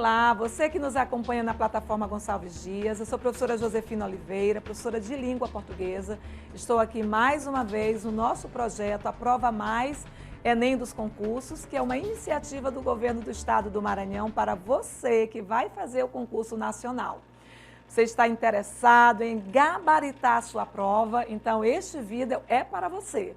Olá, você que nos acompanha na plataforma Gonçalves Dias, eu sou a professora Josefina Oliveira, professora de língua portuguesa. Estou aqui mais uma vez no nosso projeto A Prova Mais Enem dos Concursos, que é uma iniciativa do governo do estado do Maranhão para você que vai fazer o concurso nacional. Você está interessado em gabaritar a sua prova, então este vídeo é para você.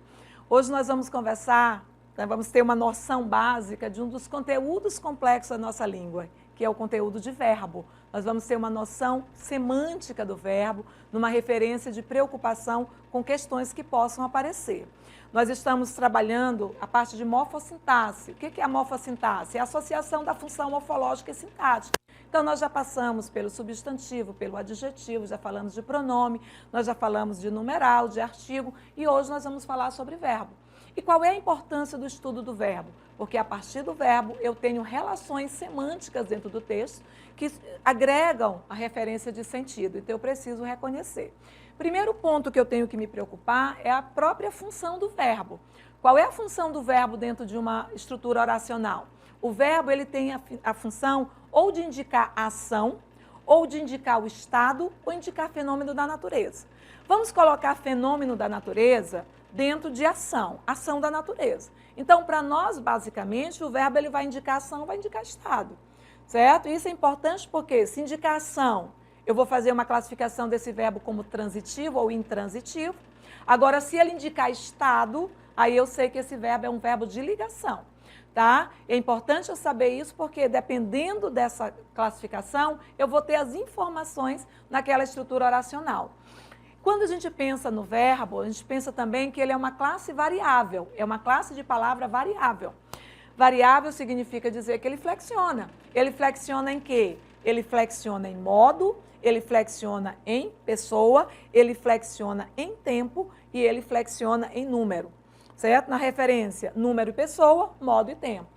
Hoje nós vamos conversar, vamos ter uma noção básica de um dos conteúdos complexos da nossa língua, que é o conteúdo de verbo. Nós vamos ter uma noção semântica do verbo, numa referência de preocupação com questões que possam aparecer. Nós estamos trabalhando a parte de morfossintaxe. O que é a morfossintaxe? É a associação da função morfológica e sintática. Então, nós já passamos pelo substantivo, pelo adjetivo, já falamos de pronome, nós já falamos de numeral, de artigo, e hoje nós vamos falar sobre verbo. E qual é a importância do estudo do verbo? Porque a partir do verbo eu tenho relações semânticas dentro do texto que agregam a referência de sentido, então eu preciso reconhecer. Primeiro ponto que eu tenho que me preocupar é a própria função do verbo. Qual é a função do verbo dentro de uma estrutura oracional? O verbo ele tem a função ou de indicar a ação, ou de indicar o estado, ou indicar fenômeno da natureza. Vamos colocar fenômeno da natureza dentro de ação, ação da natureza. Então, para nós, basicamente, o verbo ele vai indicar ação, vai indicar estado, certo? Isso é importante porque se indicar ação, eu vou fazer uma classificação desse verbo como transitivo ou intransitivo. Agora, se ele indicar estado, aí eu sei que esse verbo é um verbo de ligação. Tá? É importante eu saber isso porque, dependendo dessa classificação, eu vou ter as informações naquela estrutura oracional. Quando a gente pensa no verbo, a gente pensa também que ele é uma classe variável, é uma classe de palavra variável. Variável significa dizer que ele flexiona. Ele flexiona em quê? Ele flexiona em modo, ele flexiona em pessoa, ele flexiona em tempo e ele flexiona em número. Certo? Na referência, número e pessoa, modo e tempo,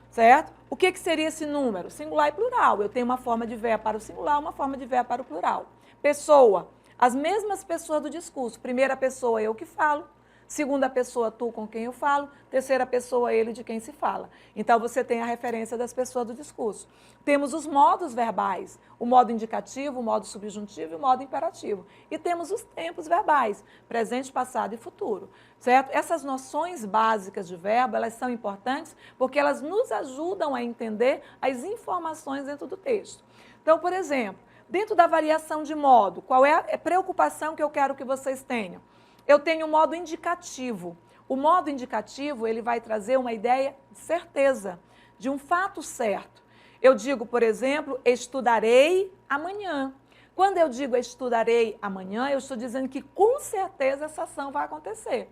certo? O que seria esse número? Singular e plural. Eu tenho uma forma de verbo para o singular, uma forma de verbo para o plural. Pessoa, as mesmas pessoas do discurso. Primeira pessoa, eu que falo. Segunda pessoa, tu com quem eu falo. Terceira pessoa, ele de quem se fala. Então, você tem a referência das pessoas do discurso. Temos os modos verbais, o modo indicativo, o modo subjuntivo e o modo imperativo. E temos os tempos verbais, presente, passado e futuro, certo? Essas noções básicas de verbo, elas são importantes porque elas nos ajudam a entender as informações dentro do texto. Então, por exemplo, dentro da variação de modo, qual é a preocupação que eu quero que vocês tenham? Eu tenho o modo indicativo. O modo indicativo, ele vai trazer uma ideia de certeza, de um fato certo. Eu digo, por exemplo, estudarei amanhã. Quando eu digo estudarei amanhã, eu estou dizendo que com certeza essa ação vai acontecer.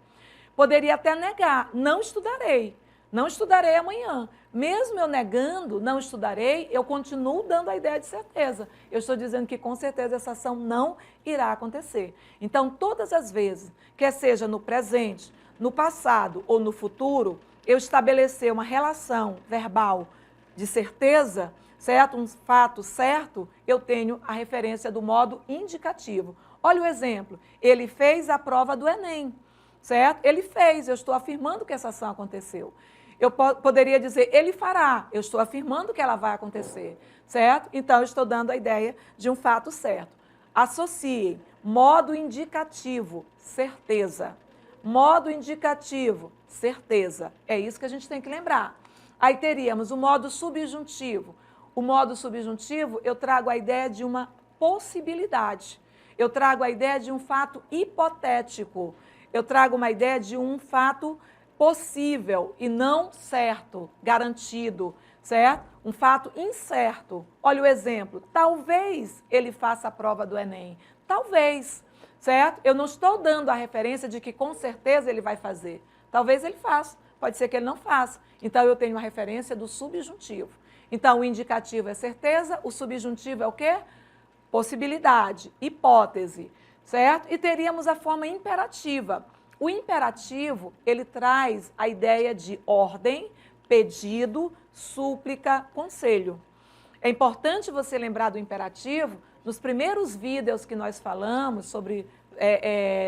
Poderia até negar, não estudarei amanhã. Mesmo eu negando, não estudarei, eu continuo dando a ideia de certeza. Eu estou dizendo que com certeza essa ação não irá acontecer. Então, todas as vezes, quer seja no presente, no passado ou no futuro, eu estabelecer uma relação verbal de certeza, certo? Um fato certo, eu tenho a referência do modo indicativo. Olha o exemplo, ele fez a prova do Enem, certo? Ele fez, eu estou afirmando que essa ação aconteceu. Eu poderia dizer, ele fará, eu estou afirmando que ela vai acontecer, certo? Então, eu estou dando a ideia de um fato certo. Associem modo indicativo, certeza. Modo indicativo, certeza. É isso que a gente tem que lembrar. Aí teríamos o modo subjuntivo. O modo subjuntivo, eu trago a ideia de uma possibilidade. Eu trago a ideia de um fato hipotético. Eu trago uma ideia de um fato possível e não certo, garantido, certo? Um fato incerto. Olha o exemplo. Talvez ele faça a prova do Enem. Talvez, certo? Eu não estou dando a referência de que com certeza ele vai fazer. Talvez ele faça, pode ser que ele não faça. Então, eu tenho a referência do subjuntivo. Então, o indicativo é certeza, o subjuntivo é o quê? Possibilidade, hipótese, certo? E teríamos a forma imperativa. O imperativo, ele traz a ideia de ordem, pedido, súplica, conselho. É importante você lembrar do imperativo. Nos primeiros vídeos que nós falamos sobre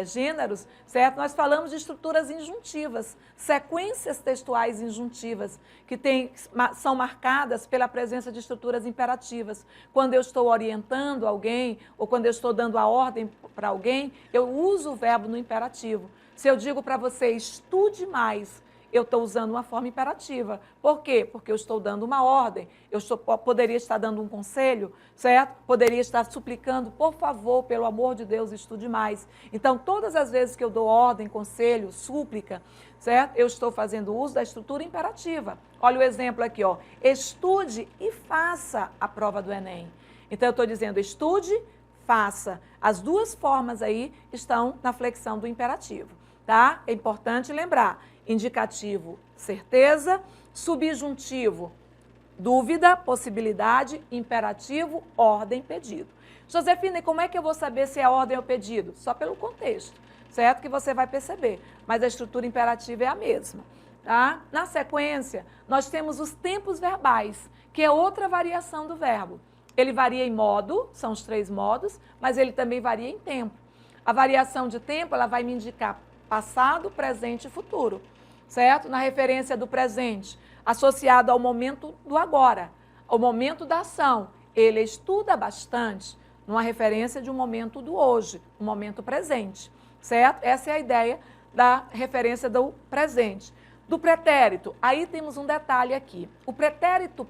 gêneros, certo? Nós falamos de estruturas injuntivas, sequências textuais injuntivas, que são marcadas pela presença de estruturas imperativas. Quando eu estou orientando alguém, ou quando eu estou dando a ordem para alguém, eu uso o verbo no imperativo. Se eu digo para você, estude mais, eu estou usando uma forma imperativa. Por quê? Porque eu estou dando uma ordem, poderia estar dando um conselho, certo? Poderia estar suplicando, por favor, pelo amor de Deus, estude mais. Então, todas as vezes que eu dou ordem, conselho, súplica, certo? Eu estou fazendo uso da estrutura imperativa. Olha o exemplo aqui, ó. Estude e faça a prova do Enem. Então, eu estou dizendo estude, faça. As duas formas aí estão na flexão do imperativo, tá? É importante lembrar. Indicativo, certeza. Subjuntivo, dúvida, possibilidade. Imperativo, ordem, pedido. Josefina, e como é que eu vou saber se é ordem ou pedido? Só pelo contexto, certo? Que você vai perceber. Mas a estrutura imperativa é a mesma, tá? Na sequência, nós temos os tempos verbais, que é outra variação do verbo. Ele varia em modo, são os 3 modos, mas ele também varia em tempo. A variação de tempo, ela vai me indicar passado, presente e futuro, certo? Na referência do presente, associado ao momento do agora, ao momento da ação. Ele estuda bastante, numa referência de um momento do hoje, um momento presente, certo? Essa é a ideia da referência do presente. Do pretérito, aí temos um detalhe aqui. O pretérito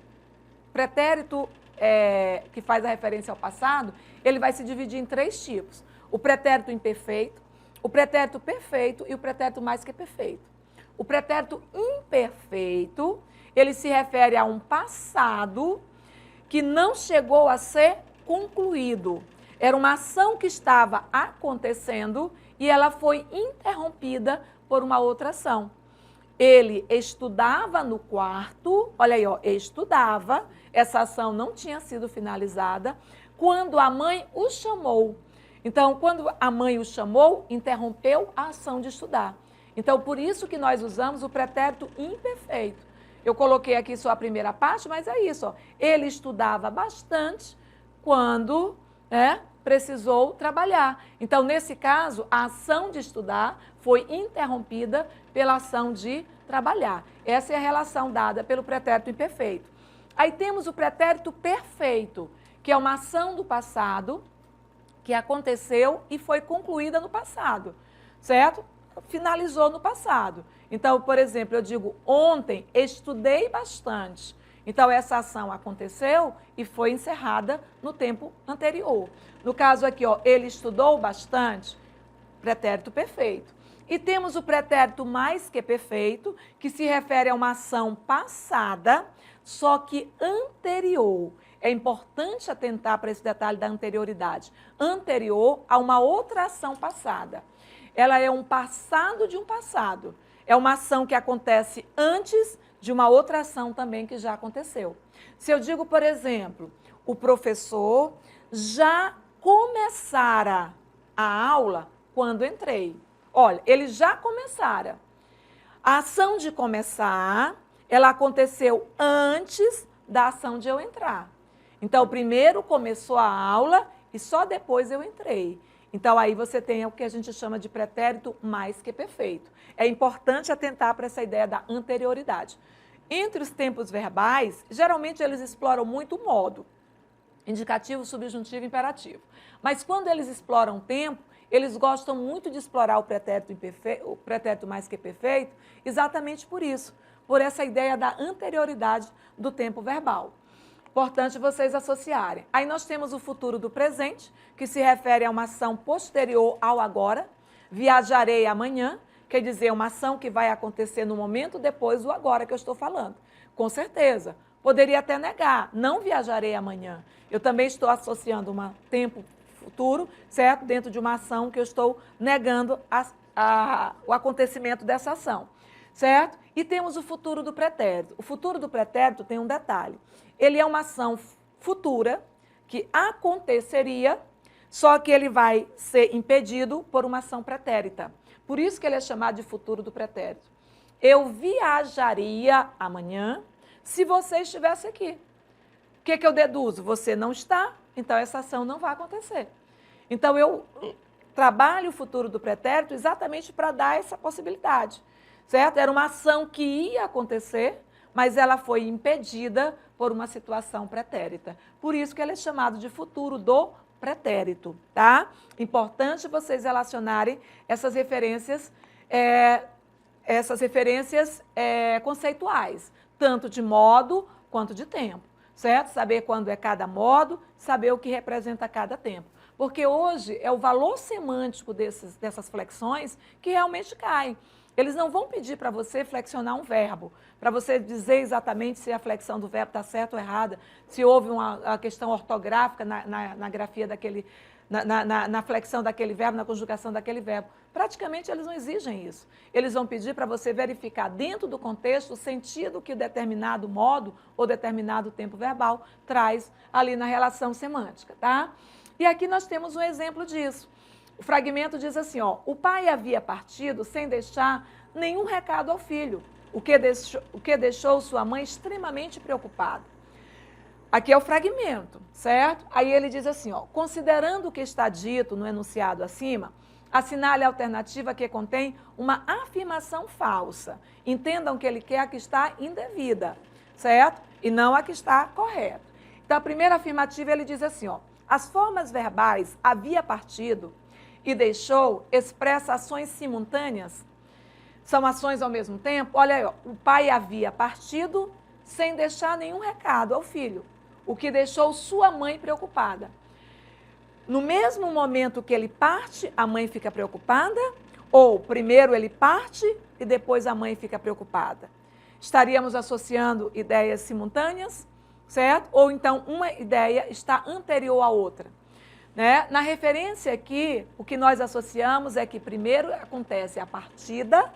que faz a referência ao passado, ele vai se dividir em 3 tipos. O pretérito imperfeito, o pretérito perfeito e o pretérito mais que perfeito. O pretérito imperfeito, ele se refere a um passado que não chegou a ser concluído. Era uma ação que estava acontecendo e ela foi interrompida por uma outra ação. Ele estudava no quarto, olha aí, ó, estudava, essa ação não tinha sido finalizada, quando a mãe o chamou. Então, quando a mãe o chamou, interrompeu a ação de estudar. Então, por isso que nós usamos o pretérito imperfeito. Eu coloquei aqui só a primeira parte, mas é isso, ó. Ele estudava bastante quando precisou trabalhar. Então, nesse caso, a ação de estudar foi interrompida pela ação de trabalhar. Essa é a relação dada pelo pretérito imperfeito. Aí temos o pretérito perfeito, que é uma ação do passado que aconteceu e foi concluída no passado, certo? Finalizou no passado. Então, por exemplo, eu digo, ontem estudei bastante. Então, essa ação aconteceu e foi encerrada no tempo anterior. No caso aqui, ó, ele estudou bastante, pretérito perfeito. E temos o pretérito mais que perfeito, que se refere a uma ação passada, só que anterior. É importante atentar para esse detalhe da anterioridade. Anterior a uma outra ação passada. Ela é um passado de um passado. É uma ação que acontece antes de uma outra ação também que já aconteceu. Se eu digo, por exemplo, o professor já começara a aula quando entrei. Olha, ele já começara. A ação de começar, ela aconteceu antes da ação de eu entrar. Então, primeiro começou a aula e só depois eu entrei. Então, aí você tem o que a gente chama de pretérito mais que perfeito. É importante atentar para essa ideia da anterioridade. Entre os tempos verbais, geralmente eles exploram muito o modo, indicativo, subjuntivo e imperativo. Mas quando eles exploram o tempo, eles gostam muito de explorar o pretérito mais que perfeito, exatamente por isso, por essa ideia da anterioridade do tempo verbal. Importante vocês associarem. Aí nós temos o futuro do presente, que se refere a uma ação posterior ao agora. Viajarei amanhã, quer dizer, uma ação que vai acontecer no momento depois do agora que eu estou falando. Com certeza. Poderia até negar, não viajarei amanhã. Eu também estou associando um tempo futuro, certo? Dentro de uma ação que eu estou negando o acontecimento dessa ação, certo? E temos o futuro do pretérito. O futuro do pretérito tem um detalhe. Ele é uma ação futura que aconteceria, só que ele vai ser impedido por uma ação pretérita. Por isso que ele é chamado de futuro do pretérito. Eu viajaria amanhã se você estivesse aqui. O que eu deduzo? Você não está, então essa ação não vai acontecer. Então, eu trabalha o futuro do pretérito exatamente para dar essa possibilidade, certo? Era uma ação que ia acontecer, mas ela foi impedida por uma situação pretérita. Por isso que ele é chamado de futuro do pretérito, tá? Importante vocês relacionarem essas referências conceituais, tanto de modo quanto de tempo, certo? Saber quando é cada modo, saber o que representa cada tempo. Porque hoje é o valor semântico dessas flexões que realmente cai. Eles não vão pedir para você flexionar um verbo, para você dizer exatamente se a flexão do verbo está certa ou errada, se houve uma questão ortográfica na grafia daquele, na flexão daquele verbo, na conjugação daquele verbo. Praticamente eles não exigem isso. Eles vão pedir para você verificar dentro do contexto o sentido que determinado modo ou determinado tempo verbal traz ali na relação semântica, tá? E aqui nós temos um exemplo disso. O fragmento diz assim, ó, o pai havia partido sem deixar nenhum recado ao filho, o que deixou sua mãe extremamente preocupada. Aqui é o fragmento, certo? Aí ele diz assim, ó, considerando o que está dito no enunciado acima, assinale a alternativa que contém uma afirmação falsa. Entendam que ele quer a que está indevida, certo? E não a que está correta. Então, a primeira afirmativa ele diz assim, ó, as formas verbais havia partido e deixou expressa ações simultâneas. São ações ao mesmo tempo. Olha aí, ó, o pai havia partido sem deixar nenhum recado ao filho, o que deixou sua mãe preocupada. No mesmo momento que ele parte, a mãe fica preocupada? Ou primeiro ele parte e depois a mãe fica preocupada? Estaríamos associando ideias simultâneas, certo? Ou então uma ideia está anterior à outra. Né? Na referência aqui, o que nós associamos é que primeiro acontece a partida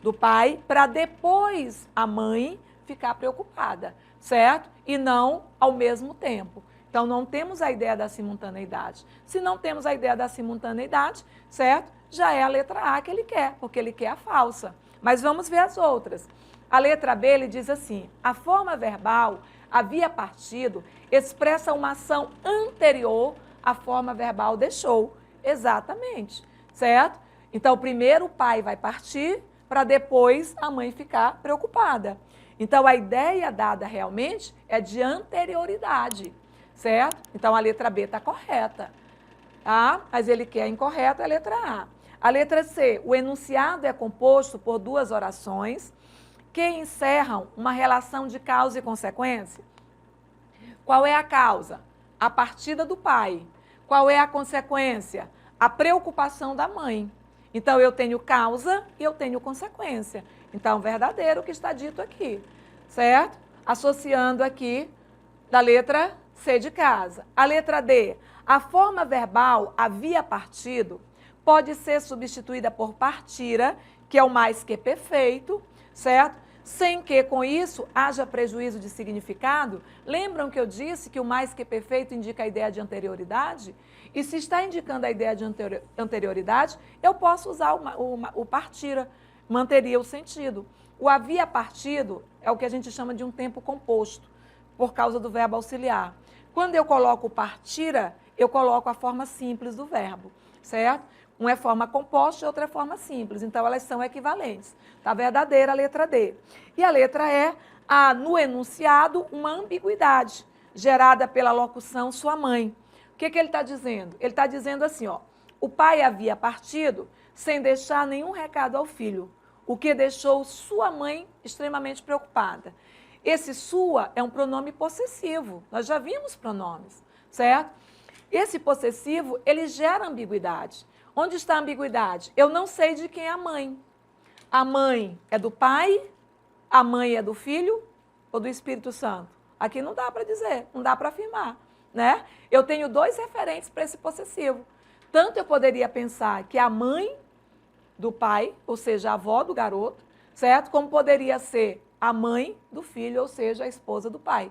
do pai para depois a mãe ficar preocupada, certo? E não ao mesmo tempo. Então, não temos a ideia da simultaneidade. Se não temos a ideia da simultaneidade, certo? Já é a letra A que ele quer, porque ele quer a falsa. Mas vamos ver as outras. A letra B, ele diz assim, a forma verbal havia partido expressa uma ação anterior à forma verbal deixou. Exatamente, certo? Então, primeiro o pai vai partir para depois a mãe ficar preocupada. Então, a ideia dada realmente é de anterioridade. Certo? Então, a letra B está correta, tá? Mas ele quer incorreta a letra A. A letra C, o enunciado é composto por duas orações que encerram uma relação de causa e consequência. Qual é a causa? A partida do pai. Qual é a consequência? A preocupação da mãe. Então, eu tenho causa e eu tenho consequência. Então, verdadeiro o que está dito aqui, certo? Associando aqui da letra C de casa. A letra D, a forma verbal havia partido pode ser substituída por partira, que é o mais que perfeito, certo? Sem que, com isso, haja prejuízo de significado. Lembram que eu disse que o mais que perfeito indica a ideia de anterioridade? E se está indicando a ideia de anterioridade, eu posso usar o partira, manteria o sentido. O havia partido é o que a gente chama de um tempo composto, por causa do verbo auxiliar. Quando eu coloco partira, eu coloco a forma simples do verbo, certo? Uma é forma composta e outra é forma simples. Então, elas são equivalentes. Está verdadeira a letra D. E a letra E, há no enunciado uma ambiguidade gerada pela locução sua mãe. O que ele está dizendo? Ele está dizendo assim, ó, o pai havia partido sem deixar nenhum recado ao filho, o que deixou sua mãe extremamente preocupada. Esse sua é um pronome possessivo. Nós já vimos pronomes, certo? Esse possessivo, ele gera ambiguidade. Onde está a ambiguidade? Eu não sei de quem é a mãe. A mãe é do pai, a mãe é do filho ou do Espírito Santo? Aqui não dá para dizer, não dá para afirmar, né? Eu tenho dois referentes para esse possessivo. Tanto eu poderia pensar que a mãe do pai, ou seja, a avó do garoto, certo? Como poderia ser a mãe do filho, ou seja, a esposa do pai,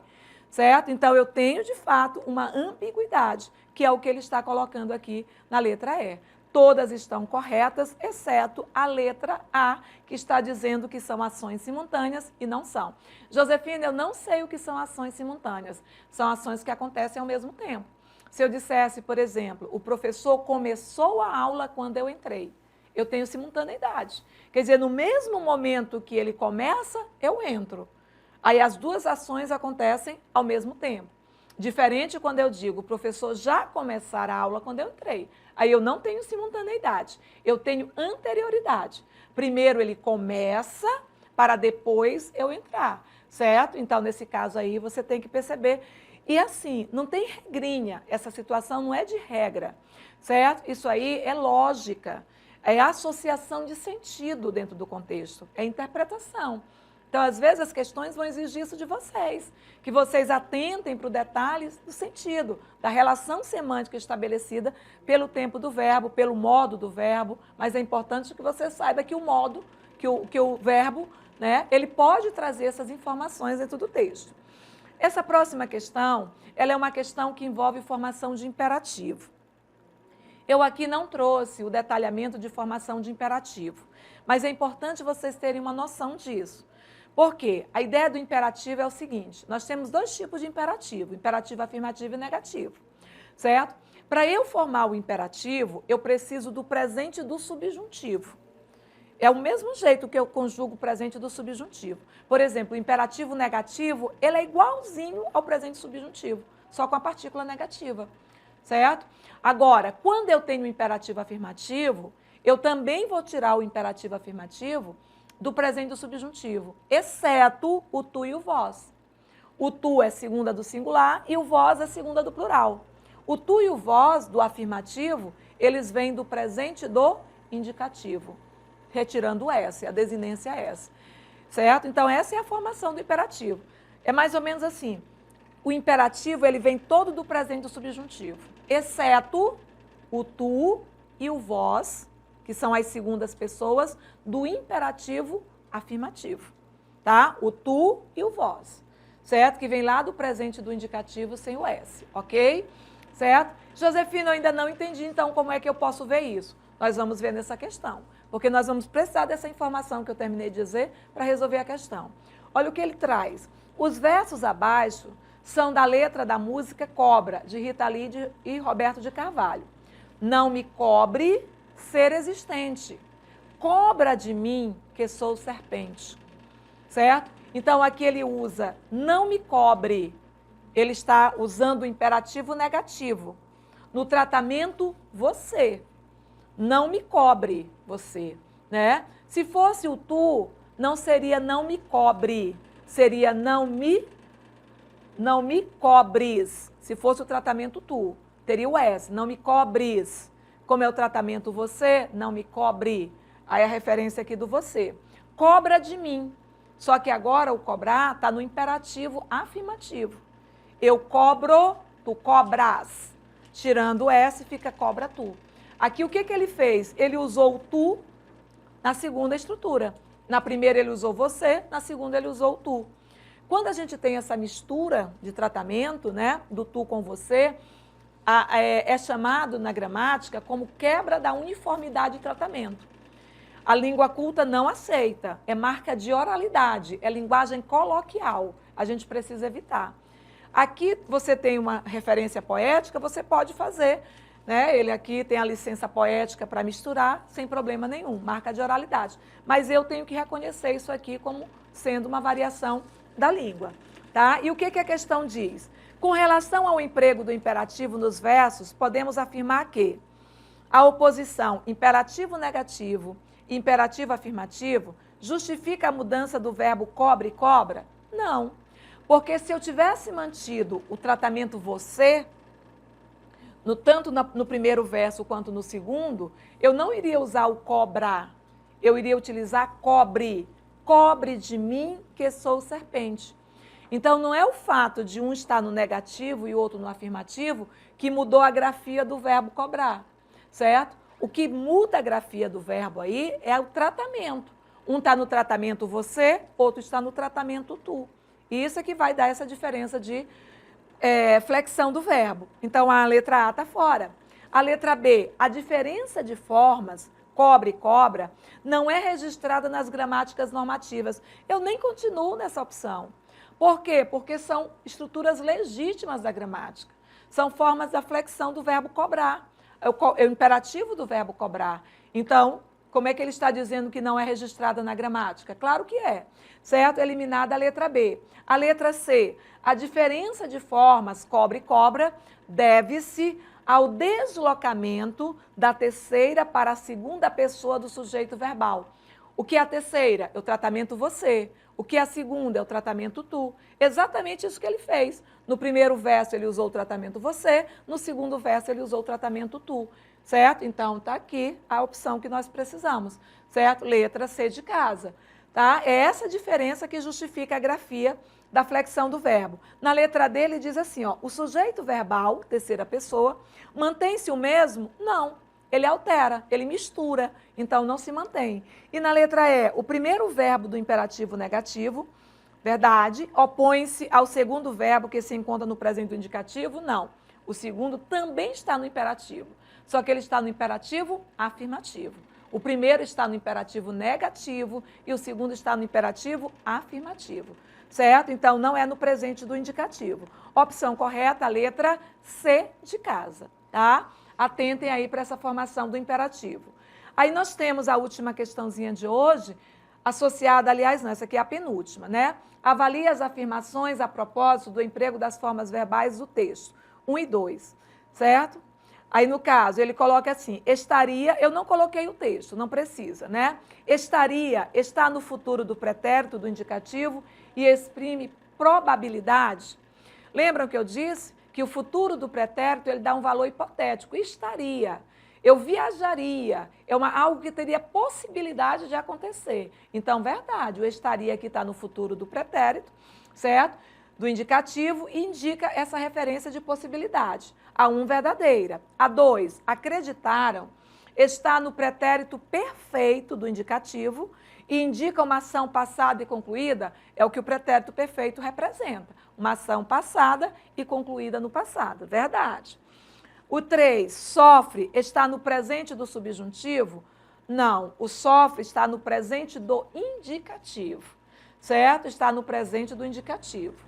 certo? Então, eu tenho, de fato, uma ambiguidade, que é o que ele está colocando aqui na letra E. Todas estão corretas, exceto a letra A, que está dizendo que são ações simultâneas e não são. Josefina, eu não sei o que são ações simultâneas. São ações que acontecem ao mesmo tempo. Se eu dissesse, por exemplo, o professor começou a aula quando eu entrei, eu tenho simultaneidade. Quer dizer, no mesmo momento que ele começa, eu entro. Aí as duas ações acontecem ao mesmo tempo. Diferente quando eu digo, o professor já começar a aula quando eu entrei. Aí eu não tenho simultaneidade, eu tenho anterioridade. Primeiro ele começa para depois eu entrar, certo? Então, nesse caso aí, você tem que perceber. E assim, não tem regrinha, essa situação não é de regra, certo? Isso aí é lógica, é associação de sentido dentro do contexto, é interpretação. Então, às vezes, as questões vão exigir isso de vocês, que vocês atentem para o detalhe do sentido, da relação semântica estabelecida pelo tempo do verbo, pelo modo do verbo, mas é importante que você saiba que o modo, que o verbo, né, ele pode trazer essas informações dentro do texto. Essa próxima questão, ela é uma questão que envolve formação de imperativo. Eu aqui não trouxe o detalhamento de formação de imperativo, mas é importante vocês terem uma noção disso. Por quê? A ideia do imperativo é o seguinte, nós temos dois tipos de imperativo, imperativo afirmativo e negativo, certo? Para eu formar o imperativo, eu preciso do presente do subjuntivo. É o mesmo jeito que eu conjugo o presente do subjuntivo. Por exemplo, o imperativo negativo, ele é igualzinho ao presente subjuntivo, só com a partícula negativa, certo? Agora, quando eu tenho o imperativo afirmativo, eu também vou tirar o imperativo afirmativo do presente do subjuntivo, exceto o tu e o vós. O tu é segunda do singular e o vós é segunda do plural. O tu e o vós do afirmativo, eles vêm do presente do indicativo, retirando o S, a desinência S, certo? Então, essa é a formação do imperativo. É mais ou menos assim, o imperativo, ele vem todo do presente do subjuntivo, exceto o tu e o vós, que são as segundas pessoas do imperativo afirmativo, tá? O tu e o vós, certo? Que vem lá do presente do indicativo sem o S, ok? Certo? Josefina, eu ainda não entendi, então, como é que eu posso ver isso? Nós vamos ver nessa questão, porque nós vamos precisar dessa informação que eu terminei de dizer para resolver a questão. Olha o que ele traz. Os versos abaixo são da letra da música Cobra, de Rita Lee e Roberto de Carvalho. Não me cobre ser existente. Cobra de mim que sou serpente. Certo? Então, aqui ele usa não me cobre. Ele está usando o imperativo negativo. No tratamento, você. Não me cobre, você. Né? Se fosse o tu, não seria não me cobre. Seria não me cobres. Se fosse o tratamento tu, teria o S. Não me cobres. Como é o tratamento você, não me cobre. Aí a referência aqui do você. Cobra de mim. Só que agora o cobrar está no imperativo afirmativo. Eu cobro, tu cobras. Tirando o S, fica cobra tu. Aqui o que ele fez? Ele usou o tu na segunda estrutura. Na primeira ele usou você, na segunda ele usou o tu. Quando a gente tem essa mistura de tratamento, né, do tu com você, é chamado na gramática como quebra da uniformidade de tratamento. A língua culta não aceita, é marca de oralidade, é linguagem coloquial, a gente precisa evitar. Aqui você tem uma referência poética, você pode fazer, né? Ele aqui tem a licença poética para misturar, sem problema nenhum, marca de oralidade. Mas eu tenho que reconhecer isso aqui como sendo uma variação da língua. Tá? E o que a questão diz? Com relação ao emprego do imperativo nos versos, podemos afirmar que a oposição imperativo negativo e imperativo afirmativo justifica a mudança do verbo cobre e cobra? Não. Porque se eu tivesse mantido o tratamento você, tanto no primeiro verso quanto no segundo, eu não iria usar o cobrar, eu iria utilizar cobre. Cobre de mim que sou serpente. Então, não é o fato de um estar no negativo e o outro no afirmativo que mudou a grafia do verbo cobrar, certo? O que muda a grafia do verbo aí é o tratamento. Um está no tratamento você, outro está no tratamento tu. E isso é que vai dar essa diferença de flexão do verbo. Então, a letra A está fora. A letra B, a diferença de formas, cobre e cobra, não é registrada nas gramáticas normativas. Eu nem continuo nessa opção. Por quê? Porque são estruturas legítimas da gramática. são formas da flexão do verbo cobrar. É o imperativo do verbo cobrar. Então, como é que ele está dizendo que não é registrada na gramática? Claro que é, certo? Eliminada a letra B. A letra C, a diferença de formas cobra e cobra deve-se ao deslocamento da terceira para a segunda pessoa do sujeito verbal. O que é a terceira? É o tratamento você. O que é a segunda? É o tratamento tu. Exatamente isso que ele fez. No primeiro verso ele usou o tratamento você, no segundo verso ele usou o tratamento tu. Certo? Então, está aqui a opção que nós precisamos, certo? Letra C de casa, tá? É essa diferença que justifica a grafia da flexão do verbo. Na letra D, ele diz assim, ó, o sujeito verbal, terceira pessoa, mantém-se o mesmo? Não, ele altera, ele mistura, então não se mantém. E na letra E, o primeiro verbo do imperativo negativo, verdade, opõe-se ao segundo verbo que se encontra no presente do indicativo? Não, o segundo também está no imperativo. Só que ele está no imperativo afirmativo. O primeiro está no imperativo negativo e o segundo está no imperativo afirmativo. Certo? Então, não é no presente do indicativo. Opção correta, a letra C de casa. Tá? Atentem aí para essa formação do imperativo. Aí nós temos a última questãozinha de hoje, associada, aliás, não, essa aqui é a penúltima, né? Avalie as afirmações a propósito do emprego das formas verbais do texto. 1 e 2. Certo? Aí, no caso, ele coloca assim, estaria, eu não coloquei o texto, não precisa, né? Estaria, está no futuro do pretérito, do indicativo, e exprime probabilidade. Lembram que eu disse que o futuro do pretérito, ele dá um valor hipotético, estaria, eu viajaria, é algo que teria possibilidade de acontecer. Então, verdade, o estaria aqui está no futuro do pretérito, certo? Do indicativo e indica essa referência de possibilidade. A 1, verdadeira. A 2, acreditaram, está no pretérito perfeito do indicativo e indica uma ação passada e concluída, é o que o pretérito perfeito representa. Uma ação passada e concluída no passado. Verdade. O 3, sofre, está no presente do subjuntivo? Não, o sofre está no presente do indicativo. Certo? Está no presente do indicativo.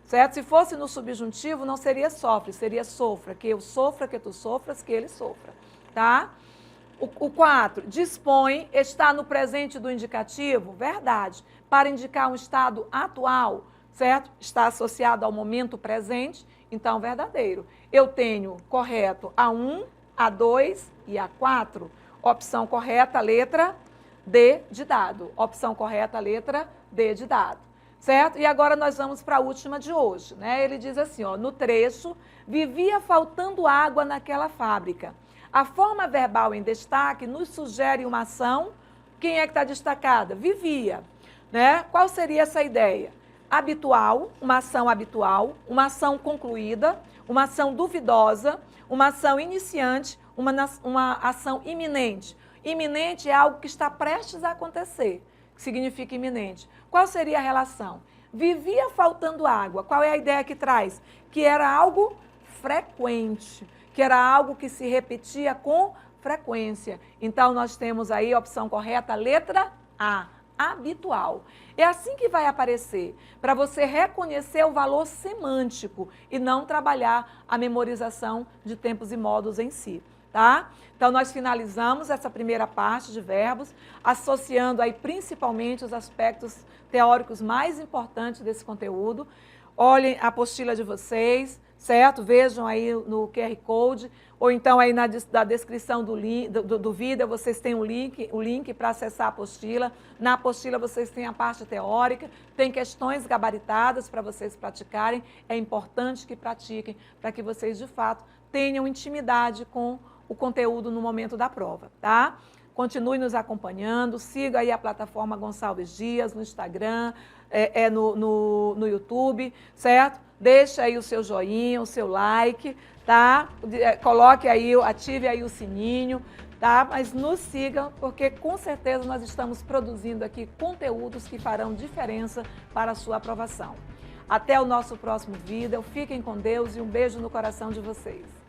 Certo? Se fosse no subjuntivo, não seria sofre, seria sofra. Que eu sofra, que tu sofras, que ele sofra. Tá? O 4, dispõe, está no presente do indicativo? Verdade. Para indicar um estado atual, certo? Está associado ao momento presente, então verdadeiro. Eu tenho correto a 1, a 2 e a 4. Opção correta, letra D de dado. Opção correta, letra D de dado. Certo? E agora nós vamos para a última de hoje, né? Ele diz assim, ó, no trecho, vivia faltando água naquela fábrica. A forma verbal em destaque nos sugere uma ação. Quem é que está destacada? Vivia, né? Qual seria essa ideia? Habitual, uma ação concluída, uma ação duvidosa, uma ação iniciante, uma ação iminente. Iminente é algo que está prestes a acontecer, que significa iminente. Qual seria a relação? Vivia faltando água. Qual é a ideia que traz? Que era algo frequente, que era algo que se repetia com frequência. Então, nós temos aí a opção correta, letra A, habitual. É assim que vai aparecer, para você reconhecer o valor semântico e não trabalhar a memorização de tempos e modos em si. Tá? Então, nós finalizamos essa primeira parte de verbos, associando aí principalmente os aspectos teóricos mais importantes desse conteúdo. Olhem a apostila de vocês, certo? Vejam aí no QR Code, ou então aí na descrição do vídeo vocês têm o link para acessar a apostila. Na apostila vocês têm a parte teórica, tem questões gabaritadas para vocês praticarem. É importante que pratiquem, para que vocês de fato tenham intimidade com o conteúdo no momento da prova, tá? Continue nos acompanhando, siga aí a plataforma Gonçalves Dias no Instagram, no YouTube, certo? Deixa aí o seu joinha, o seu like, tá? Coloque aí, ative aí o sininho, tá? Mas nos sigam, porque com certeza nós estamos produzindo aqui conteúdos que farão diferença para a sua aprovação. Até o nosso próximo vídeo, fiquem com Deus e um beijo no coração de vocês.